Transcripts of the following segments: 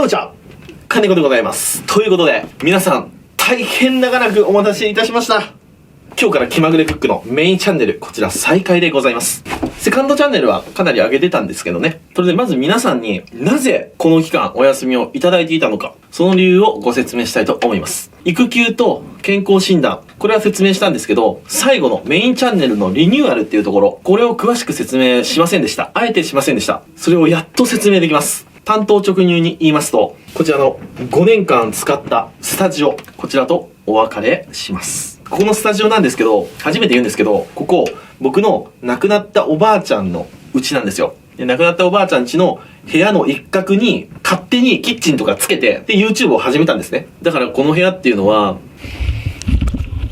こんにちは、金子でございます。ということで、皆さん、大変長らくお待たせいたしました。今日から気まぐれクックのメインチャンネル、こちら再開でございます。セカンドチャンネルはかなり上げてたんですけどね。それでまず皆さんになぜこの期間お休みをいただいていたのか、その理由をご説明したいと思います。育休と健康診断、これは説明したんですけど、最後のメインチャンネルのリニューアルっていうところ、これを詳しく説明しませんでした。あえてしませんでした。それをやっと説明できます。単刀直入に言いますと、こちらの5年間使ったスタジオ、こちらとお別れします。ここのスタジオなんですけど、初めて言うんですけど、ここ、僕の亡くなったおばあちゃんの家なんですよ。で、亡くなったおばあちゃん家の部屋の一角に勝手にキッチンとかつけて、で、YouTube を始めたんですね。だからこの部屋っていうのは、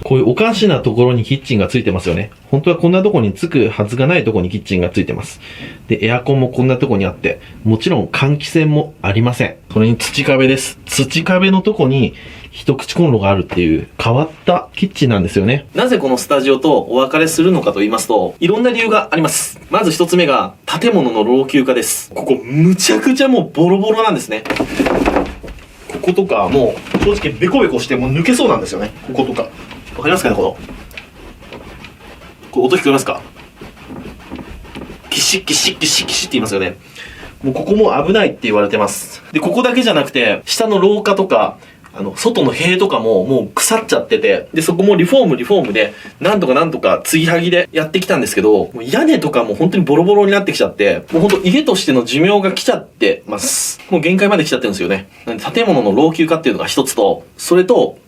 こういうおかしなところにキッチンがついてますよね。本当はこんなとこにつくはずがないとこにキッチンがついてます。で、エアコンもこんなとこにあって、もちろん換気扇もありません。それに土壁です。土壁のとこに一口コンロがあるっていう変わったキッチンなんですよね。なぜこのスタジオとお別れするのかと言いますと、いろんな理由があります。まず一つ目が建物の老朽化です。ここむちゃくちゃもうボロボロなんですね。こことかもう正直ベコベコしてもう抜けそうなんですよね。こことか。わかりますかね、これ音聞こえますか？キシッキシッキシッキシッって言いますよね。もうここも危ないって言われてます。で、ここだけじゃなくて、下の廊下とか、外の塀とかももう腐っちゃってて、で、そこもリフォームで、なんとか継ぎはぎでやってきたんですけど、もう屋根とかも本当にボロボロになってきちゃって、もう本当家としての寿命が来ちゃってます。もう限界まで来ちゃってるんですよね。なんで建物の老朽化っていうのが一つと、それと、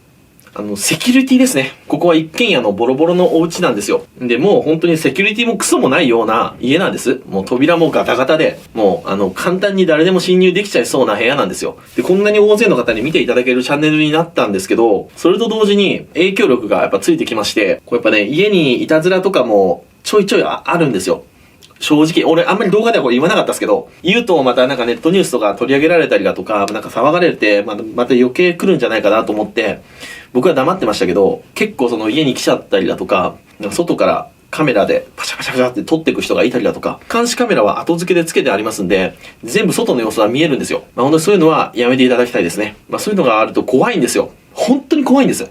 セキュリティですね。ここは一軒家のボロボロのお家なんですよ。で、もう本当にセキュリティもクソもないような家なんです。もう扉もガタガタで、もう簡単に誰でも侵入できちゃいそうな部屋なんですよ。で、こんなに大勢の方に見ていただけるチャンネルになったんですけど、それと同時に影響力がやっぱついてきまして、こうやっぱね、家にいたずらとかもちょいちょいあるんですよ。正直、俺あんまり動画ではこれ言わなかったですけど、言うとまたなんかネットニュースとか取り上げられたりだとか、なんか騒がれて、また余計来るんじゃないかなと思って、僕は黙ってましたけど、結構その家に来ちゃったりだとか、なんか外からカメラでパシャパシャパシャって撮っていく人がいたりだとか、監視カメラは後付けで付けてありますんで、全部外の様子は見えるんですよ。本当にそういうのはやめていただきたいですね。そういうのがあると怖いんですよ。本当に怖いんです。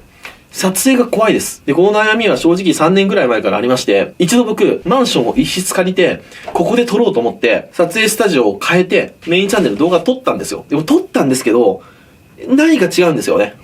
撮影が怖いです。で、この悩みは正直3年ぐらい前からありまして、一度僕、マンションを一室借りて、ここで撮ろうと思って、撮影スタジオを変えて、メインチャンネル動画撮ったんですよ。でも撮ったんですけど、何か違うんですよね。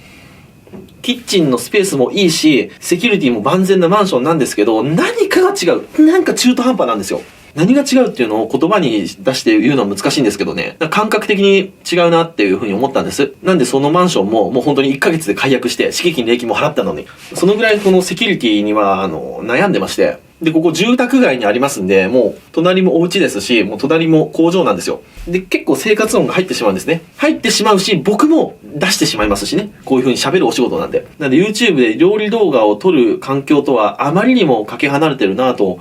キッチンのスペースもいいし、セキュリティも万全なマンションなんですけど、何かが違う。なんか中途半端なんですよ。何が違うっていうのを言葉に出して言うのは難しいんですけどね。感覚的に違うなっていうふうに思ったんです。なんでそのマンションももう本当に1ヶ月で解約して、敷金礼金も払ったのに。そのぐらいこのセキュリティには悩んでまして。で、ここ住宅街にありますんで、もう隣もお家ですし、もう隣も工場なんですよ。で、結構生活音が入ってしまうんですね。入ってしまうし、僕も出してしまいますしね。こういう風に喋るお仕事なんで。なんで YouTube で料理動画を撮る環境とはあまりにもかけ離れてるなと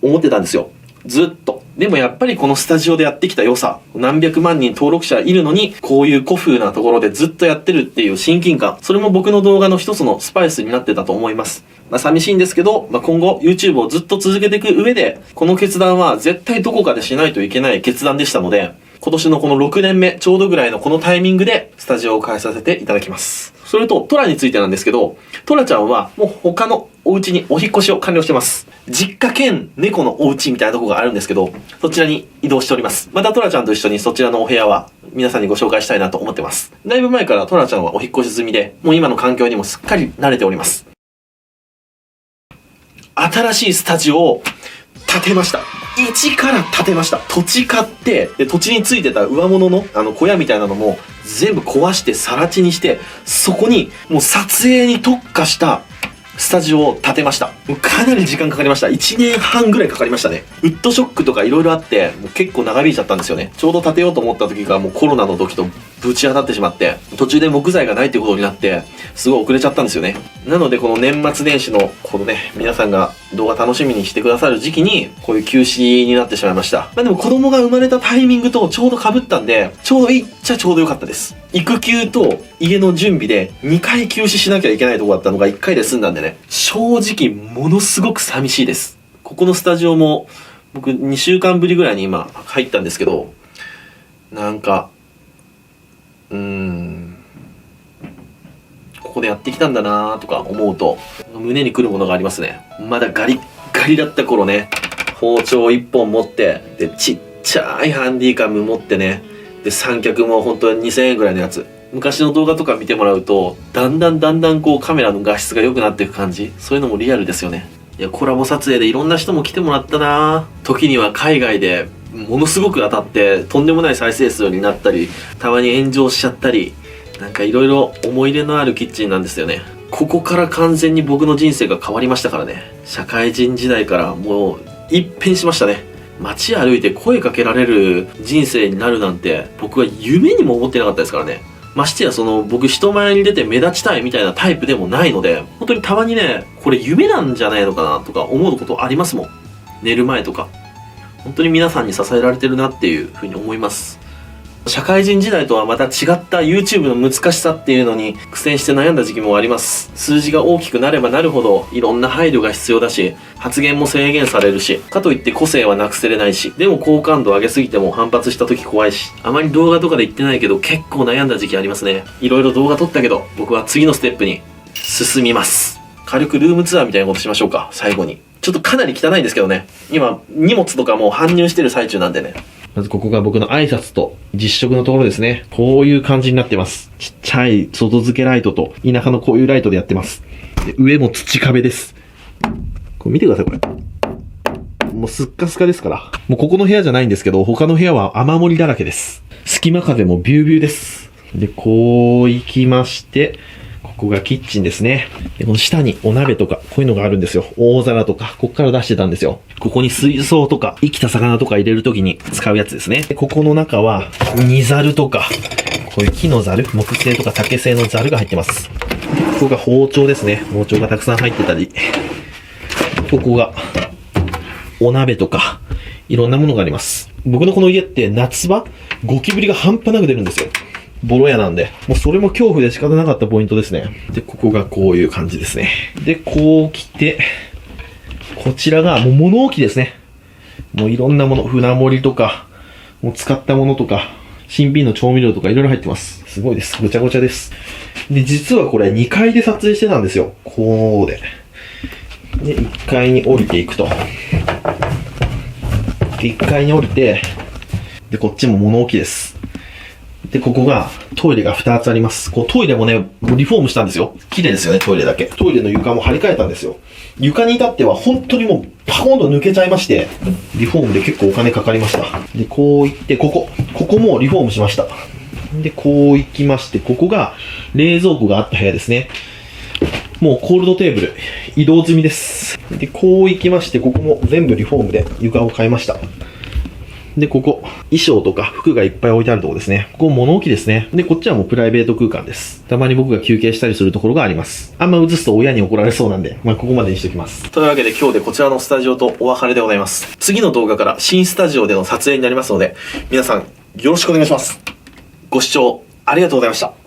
思ってたんですよ。ずっと。でもやっぱりこのスタジオでやってきた良さ、何百万人登録者いるのに、こういう古風なところでずっとやってるっていう親近感、それも僕の動画の一つのスパイスになってたと思います。寂しいんですけど、今後 YouTube をずっと続けていく上で、この決断は絶対どこかでしないといけない決断でしたので、今年のこの6年目、ちょうどぐらいのこのタイミングでスタジオを変えさせていただきます。それと、トラについてなんですけど、トラちゃんはもう他のお家にお引っ越しを完了してます。実家兼猫のお家みたいなところがあるんですけど、そちらに移動しております。またトラちゃんと一緒にそちらのお部屋は皆さんにご紹介したいなと思ってます。だいぶ前からトラちゃんはお引っ越し済みで、もう今の環境にもすっかり慣れております。新しいスタジオを建てました。一から建てました。土地買って、で、土地についてた上物の小屋みたいなのも全部壊して更地にして、そこにもう撮影に特化したスタジオを建てました。もうかなり時間かかりました。1年半ぐらいかかりましたね。ウッドショックとかいろいろあって、もう結構長引いちゃったんですよね。ちょうど建てようと思った時がもうコロナの時とぶち当たってしまって、途中で木材がないっていうことになって、すごい遅れちゃったんですよね。なのでこの年末年始のこのね、皆さんが動画楽しみにしてくださる時期に、こういう休止になってしまいました。でも子供が生まれたタイミングとちょうど被ったんで、ちょうどいいっちゃちょうどよかったです。育休と家の準備で2回休止しなきゃいけないとこだったのが1回で済んだんでね、正直ものすごく寂しいです。ここのスタジオも僕2週間ぶりぐらいに今入ったんですけど、なんかここでやってきたんだなーとか思うと、胸にくるものがありますね。まだガリッガリだった頃ね、包丁1本持って、で、ちっちゃいハンディカム持ってね、で、三脚も本当に2000円ぐらいのやつ。昔の動画とか見てもらうと、だんだんこうカメラの画質が良くなっていく感じ。そういうのもリアルですよね。いや、コラボ撮影でいろんな人も来てもらったなー。時には海外でものすごく当たって、とんでもない再生数になったり、たまに炎上しちゃったり、なんかいろいろ思い入れのあるキッチンなんですよね。ここから完全に僕の人生が変わりましたからね。社会人時代からもう一変しましたね。街歩いて声かけられる人生になるなんて僕は夢にも思ってなかったですからね。ましてや僕人前に出て目立ちたいみたいなタイプでもないので、本当にたまにね、これ夢なんじゃないのかなとか思うことありますもん。寝る前とか。本当に皆さんに支えられてるなっていうふうに思います。社会人時代とはまた違った YouTube の難しさっていうのに苦戦して悩んだ時期もあります。数字が大きくなればなるほどいろんな配慮が必要だし、発言も制限されるし、かといって個性はなくせれないし、でも好感度上げすぎても反発した時怖いし、あまり動画とかで言ってないけど結構悩んだ時期ありますね。いろいろ動画撮ったけど僕は次のステップに進みます。軽くルームツアーみたいなことしましょうか。最後にちょっとかなり汚いんですけどね、今荷物とかもう搬入してる最中なんでね。まずここが僕の挨拶と実食のところですね。こういう感じになってます。ちっちゃい外付けライトと田舎のこういうライトでやってます。で、上も土壁です。これ見てください、これ。もうスッカスカですから。もうここの部屋じゃないんですけど、他の部屋は雨漏りだらけです。隙間風もビュービューです。で、こう行きまして、ここがキッチンですね。で、この下にお鍋とか、こういうのがあるんですよ。大皿とか、ここから出してたんですよ。ここに水槽とか、生きた魚とか入れるときに使うやつですね。で、ここの中は、煮猿とか、こういう木の猿、木製とか竹製の猿が入ってます。ここが包丁ですね。包丁がたくさん入ってたり。ここが、お鍋とか、いろんなものがあります。僕のこの家って夏場、ゴキブリが半端なく出るんですよ。ボロ屋なんで。もうそれも恐怖で仕方なかったポイントですね。で、ここがこういう感じですね。で、こう来て、こちらがもう物置ですね。もういろんなもの、船盛りとか、もう使ったものとか、新品の調味料とかいろいろ入ってます。すごいです。ごちゃごちゃです。で、実はこれ2階で撮影してたんですよ。こうで。で、1階に降りていくと。で、1階に降りて、で、こっちも物置です。で、ここが、トイレが2つあります。こう、トイレもね、もうリフォームしたんですよ。綺麗ですよね、トイレだけ。トイレの床も張り替えたんですよ。床に至っては、本当にもう、パコンと抜けちゃいまして、リフォームで結構お金かかりました。で、こう行って、ここもリフォームしました。で、こう行きまして、ここが、冷蔵庫があった部屋ですね。もうコールドテーブル、移動済みです。で、こう行きまして、ここも全部リフォームで床を変えました。で、ここ、衣装とか服がいっぱい置いてあるところですね。ここ物置ですね。で、こっちはもうプライベート空間です。たまに僕が休憩したりするところがあります。あんま映すと親に怒られそうなんで、まあここまでにしておきます。というわけで今日でこちらのスタジオとお別れでございます。次の動画から新スタジオでの撮影になりますので、皆さんよろしくお願いします。ご視聴ありがとうございました。